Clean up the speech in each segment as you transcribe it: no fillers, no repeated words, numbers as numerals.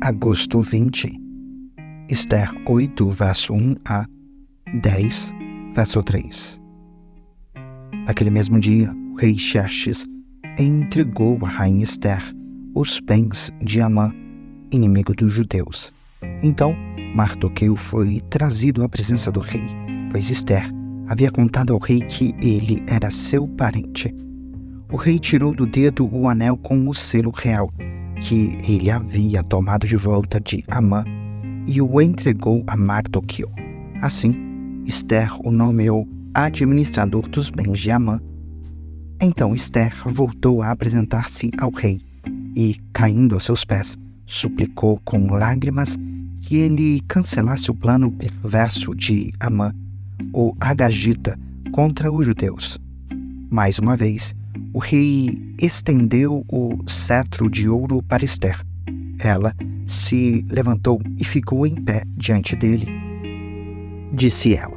Agosto 20, Esther 8, verso 1 a 10, verso 3. Naquele mesmo dia, o rei Xerxes entregou à rainha Esther os bens de Amã, inimigo dos judeus. Então, Mardoqueu foi trazido à presença do rei, pois Esther havia contado ao rei que ele era seu parente. O rei tirou do dedo o anel com o selo real, que ele havia tomado de volta de Amã, e o entregou a Mardoqueu. Assim, Esther o nomeou administrador dos bens de Amã. Então Esther voltou a apresentar-se ao rei, e, caindo aos seus pés, suplicou com lágrimas que ele cancelasse o plano perverso de Amã, o Agagita, contra os judeus. Mais uma vez, o rei estendeu o cetro de ouro para Esther. Ela se levantou e ficou em pé diante dele. Disse ela: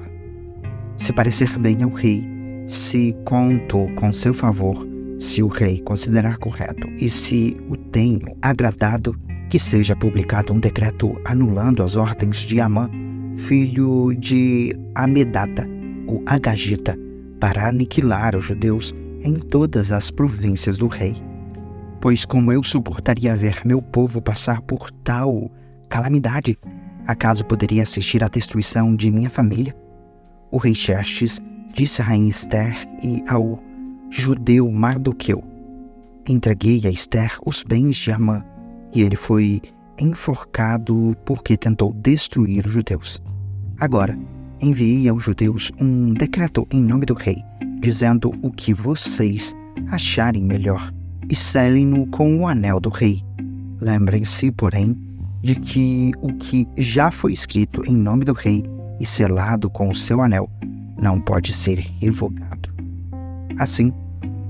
"Se parecer bem ao rei, se conto com seu favor, se o rei considerar correto e se o tenho agradado, que seja publicado um decreto anulando as ordens de Amã, filho de Amedata, o Agagita, para aniquilar os judeus em todas as províncias do rei. Pois como eu suportaria ver meu povo passar por tal calamidade? Acaso poderia assistir à destruição de minha família?" O rei Xerxes disse à rainha Esther e ao judeu Mardoqueu: "Entreguei a Esther os bens de Amã, e ele foi enforcado porque tentou destruir os judeus. Agora, enviei aos judeus um decreto em nome do rei, dizendo o que vocês acharem melhor, e selem-no com o anel do rei. Lembrem-se, porém, de que o que já foi escrito em nome do rei e selado com o seu anel não pode ser revogado." Assim,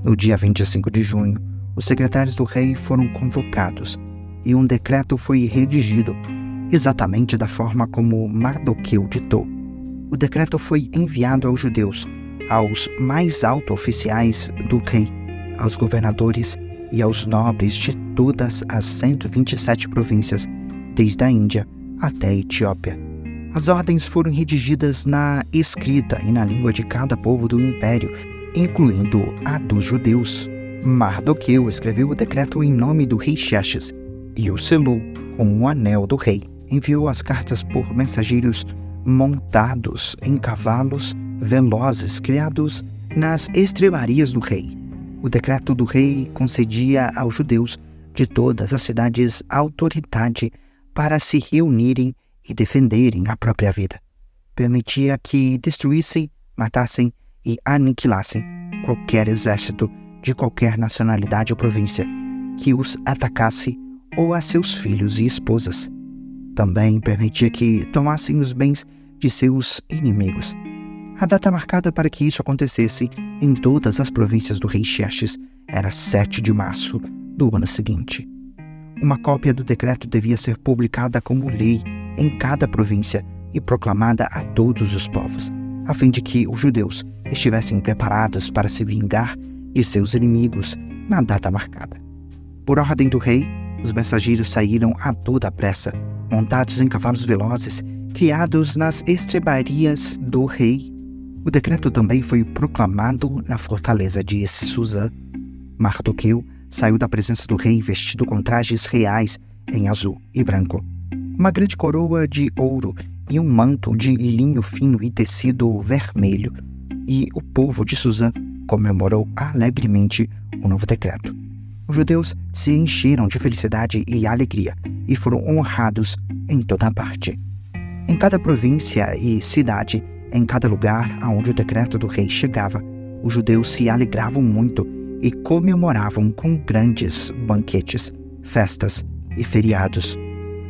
no dia 25 de junho, os secretários do rei foram convocados, e um decreto foi redigido, exatamente da forma como Mardoqueu ditou. O decreto foi enviado aos judeus, aos mais altos oficiais do rei, aos governadores e aos nobres de todas as 127 províncias, desde a Índia até a Etiópia. As ordens foram redigidas na escrita e na língua de cada povo do império, incluindo a dos judeus. Mardoqueu escreveu o decreto em nome do rei Xerxes e o selou com o anel do rei. Enviou as cartas por mensageiros montados em cavalos velozes criados nas estrebarias do rei. O decreto do rei concedia aos judeus de todas as cidades autoridade para se reunirem e defenderem a própria vida. Permitia que destruíssem, matassem e aniquilassem qualquer exército de qualquer nacionalidade ou província que os atacasse, ou a seus filhos e esposas. Também permitia que tomassem os bens de seus inimigos. A data marcada para que isso acontecesse em todas as províncias do rei Xerxes era 7 de março do ano seguinte. Uma cópia do decreto devia ser publicada como lei em cada província e proclamada a todos os povos, a fim de que os judeus estivessem preparados para se vingar de seus inimigos na data marcada. Por ordem do rei, os mensageiros saíram a toda pressa, montados em cavalos velozes, criados nas estrebarias do rei. O decreto também foi proclamado na fortaleza de Suzã. Mardoqueu saiu da presença do rei vestido com trajes reais em azul e branco, uma grande coroa de ouro e um manto de linho fino e tecido vermelho, e o povo de Suzã comemorou alegremente o novo decreto. Os judeus se encheram de felicidade e alegria e foram honrados em toda parte. Em cada província e cidade, em cada lugar aonde o decreto do rei chegava, os judeus se alegravam muito e comemoravam com grandes banquetes, festas e feriados.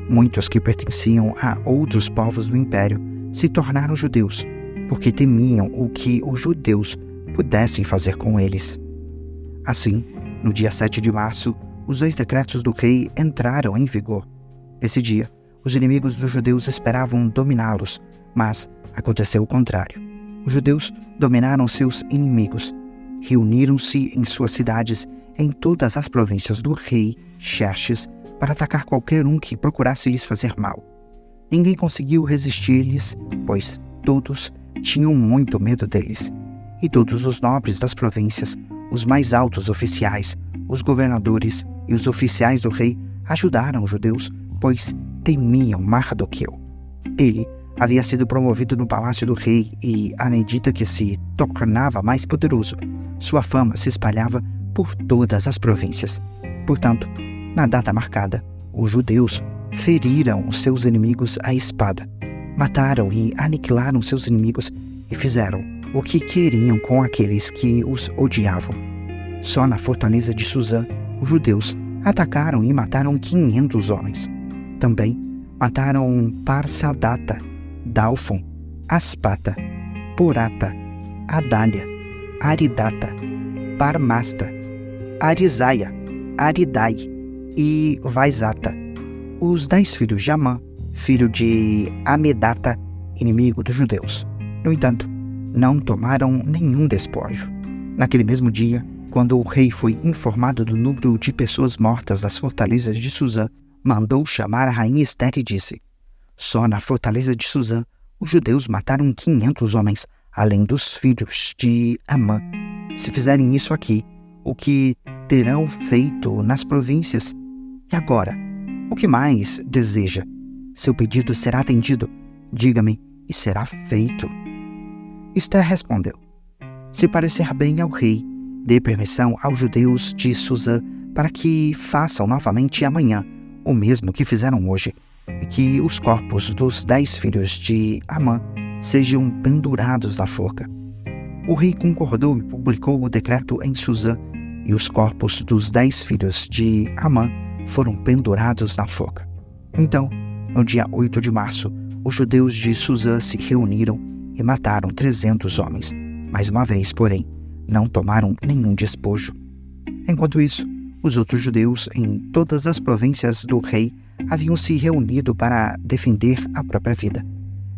Muitos que pertenciam a outros povos do império se tornaram judeus, porque temiam o que os judeus pudessem fazer com eles. Assim, no dia 7 de março, os 2 decretos do rei entraram em vigor. Nesse dia, os inimigos dos judeus esperavam dominá-los, mas aconteceu o contrário. Os judeus dominaram seus inimigos, reuniram-se em suas cidades em todas as províncias do rei Xerxes para atacar qualquer um que procurasse lhes fazer mal. Ninguém conseguiu resistir-lhes, pois todos tinham muito medo deles. E todos os nobres das províncias, os mais altos oficiais, os governadores e os oficiais do rei ajudaram os judeus, pois temiam Mardoqueu. Ele havia sido promovido no palácio do rei e, à medida que se tornava mais poderoso, sua fama se espalhava por todas as províncias. Portanto, na data marcada, os judeus feriram os seus inimigos à espada, mataram e aniquilaram seus inimigos e fizeram o que queriam com aqueles que os odiavam. Só na fortaleza de Suzã, os judeus atacaram e mataram 500 homens. Também mataram Parsadata, Dalfon, Aspata, Porata, Adália, Aridata, Parmasta, Arisaia, Aridai e Vaizata, os 10 filhos de Amã, filho de Amedata, inimigo dos judeus. No entanto, não tomaram nenhum despojo. Naquele mesmo dia, quando o rei foi informado do número de pessoas mortas das fortalezas de Suzã, mandou chamar a rainha Ester e disse: só na fortaleza de Suzã, os judeus mataram 500 homens, além dos filhos de Amã. Se fizerem isso aqui, o que terão feito nas províncias? E agora, o que mais deseja? Seu pedido será atendido. Diga-me, e será feito. Ester respondeu: se parecer bem ao rei, dê permissão aos judeus de Suzã para que façam novamente amanhã o mesmo que fizeram hoje, e que os corpos dos 10 filhos de Amã sejam pendurados na forca. O rei concordou e publicou o decreto em Suzã, e os corpos dos 10 filhos de Amã foram pendurados na forca. Então, no dia 8 de março, os judeus de Suzã se reuniram e mataram 300 homens. Mais uma vez, porém, não tomaram nenhum despojo. Enquanto isso, os outros judeus em todas as províncias do rei haviam se reunido para defender a própria vida.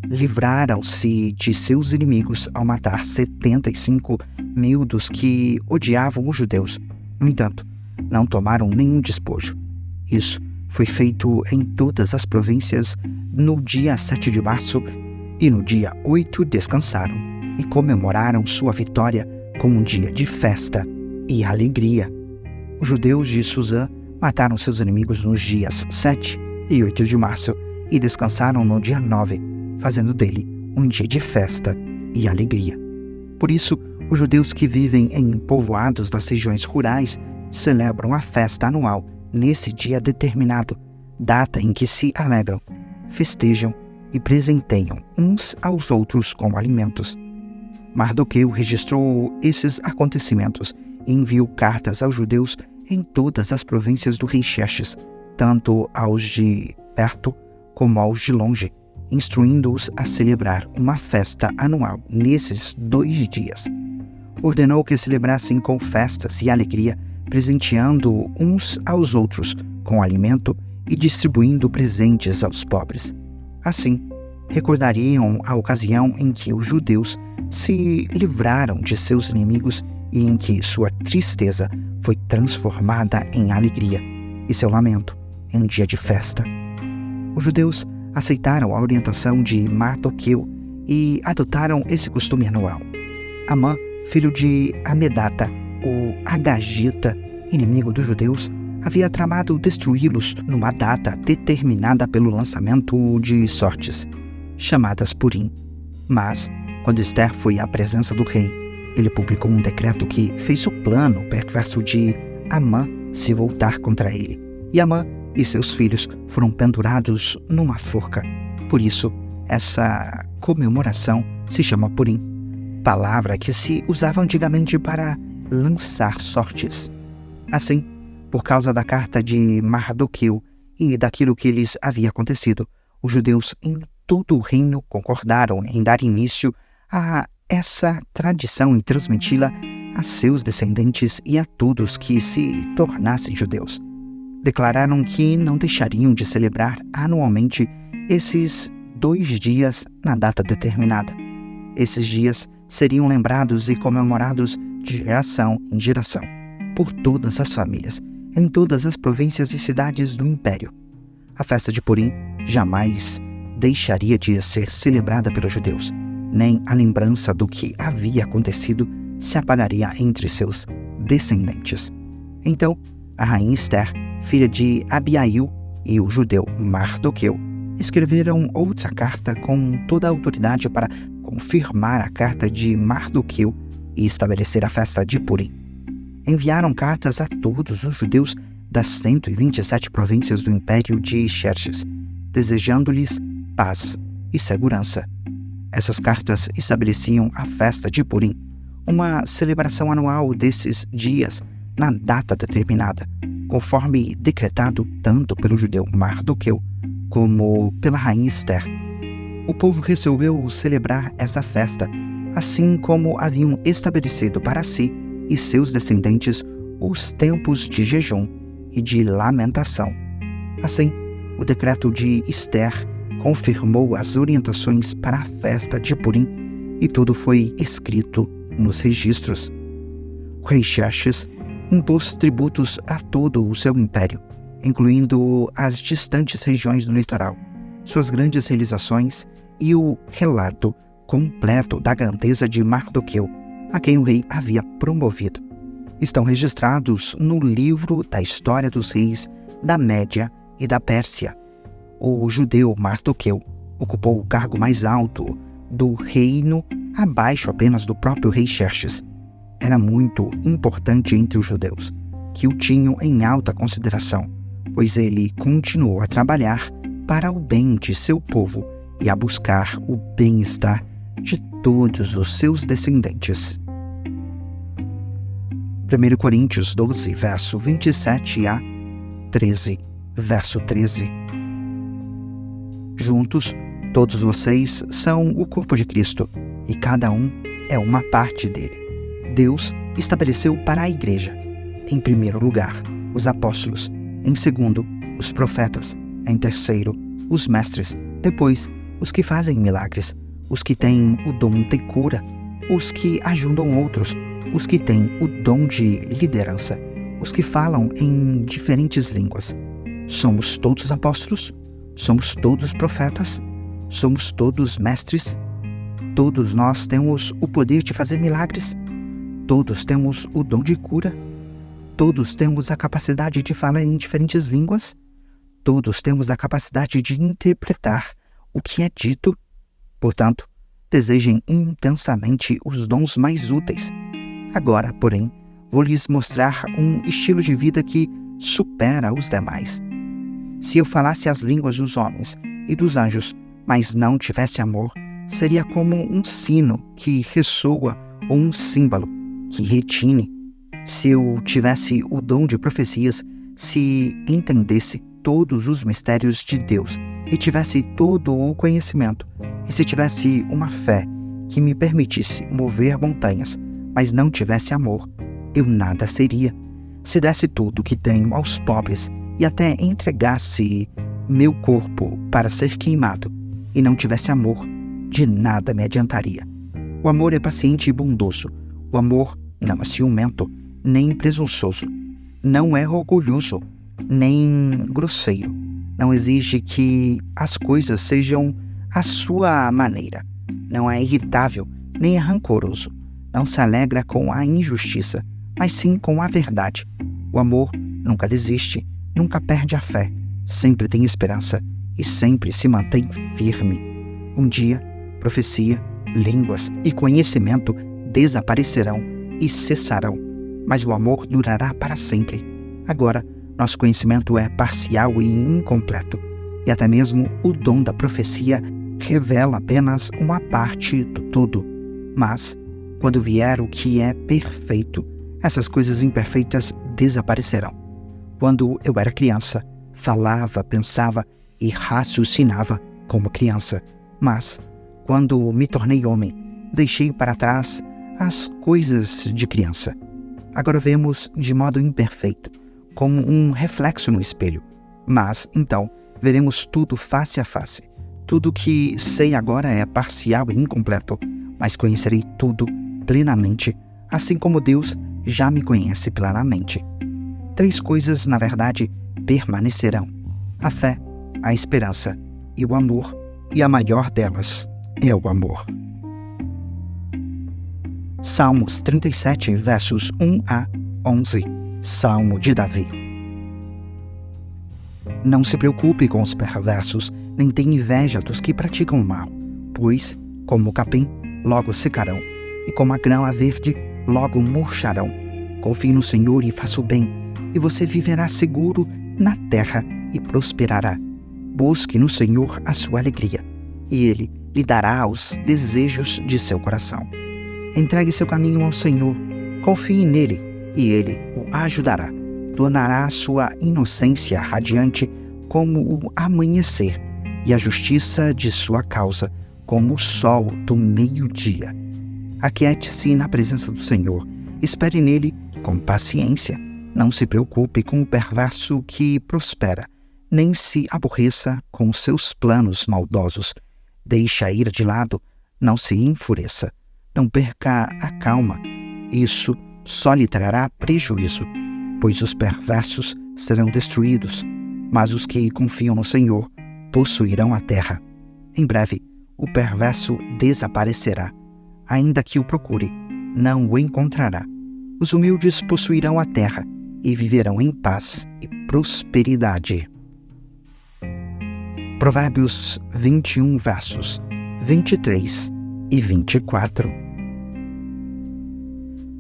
Livraram-se de seus inimigos ao matar 75.000 dos que odiavam os judeus. No entanto, não tomaram nenhum despojo. Isso foi feito em todas as províncias no dia 7 de março, e no dia 8 descansaram e comemoraram sua vitória como um dia de festa e alegria. Os judeus de Suzã mataram seus inimigos nos dias 7 e 8 de março e descansaram no dia 9, fazendo dele um dia de festa e alegria. Por isso, os judeus que vivem em povoados das regiões rurais celebram a festa anual nesse dia determinado, data em que se alegram, festejam e presenteiam uns aos outros com alimentos. Mardoqueu registrou esses acontecimentos e enviou cartas aos judeus em todas as províncias do rei Xerxes, tanto aos de perto como aos de longe, instruindo-os a celebrar uma festa anual nesses 2 dias. Ordenou que celebrassem com festas e alegria, presenteando uns aos outros com alimento e distribuindo presentes aos pobres. Assim, recordariam a ocasião em que os judeus se livraram de seus inimigos e em que sua tristeza foi transformada em alegria e seu lamento em um dia de festa. Os judeus aceitaram a orientação de Mardoqueu e adotaram esse costume anual. Amã, filho de Amedata, o Agagita, inimigo dos judeus, havia tramado destruí-los numa data determinada pelo lançamento de sortes, chamadas Purim. Mas, quando Ester foi à presença do rei, ele publicou um decreto que fez o plano perverso de Amã se voltar contra ele. E Amã e seus filhos foram pendurados numa forca. Por isso, essa comemoração se chama Purim, palavra que se usava antigamente para lançar sortes. Assim, por causa da carta de Mardoqueu e daquilo que lhes havia acontecido, os judeus em todo o reino concordaram em dar início a essa tradição e transmiti-la a seus descendentes e a todos que se tornassem judeus. Declararam que não deixariam de celebrar anualmente esses 2 dias na data determinada. Esses dias seriam lembrados e comemorados de geração em geração, por todas as famílias, em todas as províncias e cidades do império. A festa de Purim jamais deixaria de ser celebrada pelos judeus, nem a lembrança do que havia acontecido se apagaria entre seus descendentes. Então, a rainha Esther, filha de Abiail, e o judeu Mardoqueu escreveram outra carta com toda a autoridade para confirmar a carta de Mardoqueu e estabelecer a festa de Purim. Enviaram cartas a todos os judeus das 127 províncias do Império de Xerxes, desejando-lhes paz e segurança. Essas cartas estabeleciam a festa de Purim, uma celebração anual desses dias na data determinada, conforme decretado tanto pelo judeu Mardoqueu como pela rainha Esther. O povo resolveu celebrar essa festa, assim como haviam estabelecido para si e seus descendentes os tempos de jejum e de lamentação. Assim, o decreto de Esther confirmou as orientações para a festa de Purim e tudo foi escrito nos registros. O rei Xerxes impôs tributos a todo o seu império, incluindo as distantes regiões do litoral, suas grandes realizações e o relato completo da grandeza de Mardoqueu, a quem o rei havia promovido. Estão registrados no livro da história dos reis da Média e da Pérsia. O judeu Mardoqueu ocupou o cargo mais alto do reino, abaixo apenas do próprio rei Xerxes. Era muito importante entre os judeus, que o tinham em alta consideração, pois ele continuou a trabalhar para o bem de seu povo e a buscar o bem-estar de todos os seus descendentes. 1 Coríntios 12, verso 27 a 13, verso 13. Juntos, todos vocês são o corpo de Cristo, e cada um é uma parte dele. Deus estabeleceu para a igreja, em primeiro lugar, os apóstolos, em segundo, os profetas, em terceiro, os mestres, depois, os que fazem milagres, os que têm o dom de cura, os que ajudam outros, os que têm o dom de liderança, os que falam em diferentes línguas. Somos todos apóstolos? Somos todos profetas? Somos todos mestres? Todos nós temos o poder de fazer milagres? Todos temos o dom de cura? Todos temos a capacidade de falar em diferentes línguas? Todos temos a capacidade de interpretar o que é dito? Portanto, desejem intensamente os dons mais úteis. Agora, porém, vou lhes mostrar um estilo de vida que supera os demais. Se eu falasse as línguas dos homens e dos anjos, mas não tivesse amor, seria como um sino que ressoa ou um símbolo que retine. Se eu tivesse o dom de profecias, se entendesse todos os mistérios de Deus e tivesse todo o conhecimento, e se tivesse uma fé que me permitisse mover montanhas, mas não tivesse amor, eu nada seria. Se desse tudo o que tenho aos pobres e até entregasse meu corpo para ser queimado e não tivesse amor, de nada me adiantaria. O amor é paciente e bondoso. O amor não é ciumento, nem presunçoso. Não é orgulhoso, nem grosseiro. Não exige que as coisas sejam à sua maneira. Não é irritável, nem é rancoroso. Não se alegra com a injustiça, mas sim com a verdade. O amor nunca desiste, nunca perde a fé, sempre tem esperança e sempre se mantém firme. Um dia, profecia, línguas e conhecimento desaparecerão e cessarão, mas o amor durará para sempre. Agora, nosso conhecimento é parcial e incompleto, e até mesmo o dom da profecia revela apenas uma parte do todo. Mas, quando vier o que é perfeito, essas coisas imperfeitas desaparecerão. Quando eu era criança, falava, pensava e raciocinava como criança, mas, quando me tornei homem, deixei para trás as coisas de criança. Agora vemos de modo imperfeito, como um reflexo no espelho. Mas, então, veremos tudo face a face. Tudo que sei agora é parcial e incompleto, mas conhecerei tudo plenamente, assim como Deus já me conhece plenamente. 3 coisas, na verdade, permanecerão: a fé, a esperança e o amor, e a maior delas é o amor. Salmos 37, versos 1 a 11. Salmo de Davi. Não se preocupe com os perversos, nem tenha inveja dos que praticam o mal, pois, como o capim, logo secarão, e como a grama verde, logo murcharão. Confie no Senhor e faça o bem, e você viverá seguro na terra e prosperará. Busque no Senhor a sua alegria, e Ele lhe dará os desejos de seu coração. Entregue seu caminho ao Senhor, confie nele, e Ele o ajudará. Tornará a sua inocência radiante como o amanhecer, e a justiça de sua causa como o sol do meio-dia. Aquiete-se na presença do Senhor, espere nele com paciência. Não se preocupe com o perverso que prospera, nem se aborreça com seus planos maldosos. Deixe a ira de lado, não se enfureça. Não perca a calma, isso só lhe trará prejuízo, pois os perversos serão destruídos, mas os que confiam no Senhor possuirão a terra. Em breve, o perverso desaparecerá. Ainda que o procure, não o encontrará. Os humildes possuirão a terra e viverão em paz e prosperidade. Provérbios 21, versos 23 e 24.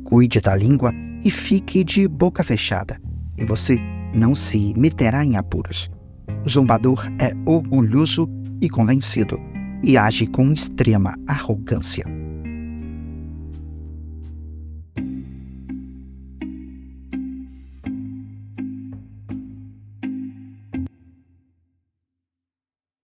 Cuide da língua e fique de boca fechada, e você não se meterá em apuros. O zombador é orgulhoso e convencido, e age com extrema arrogância.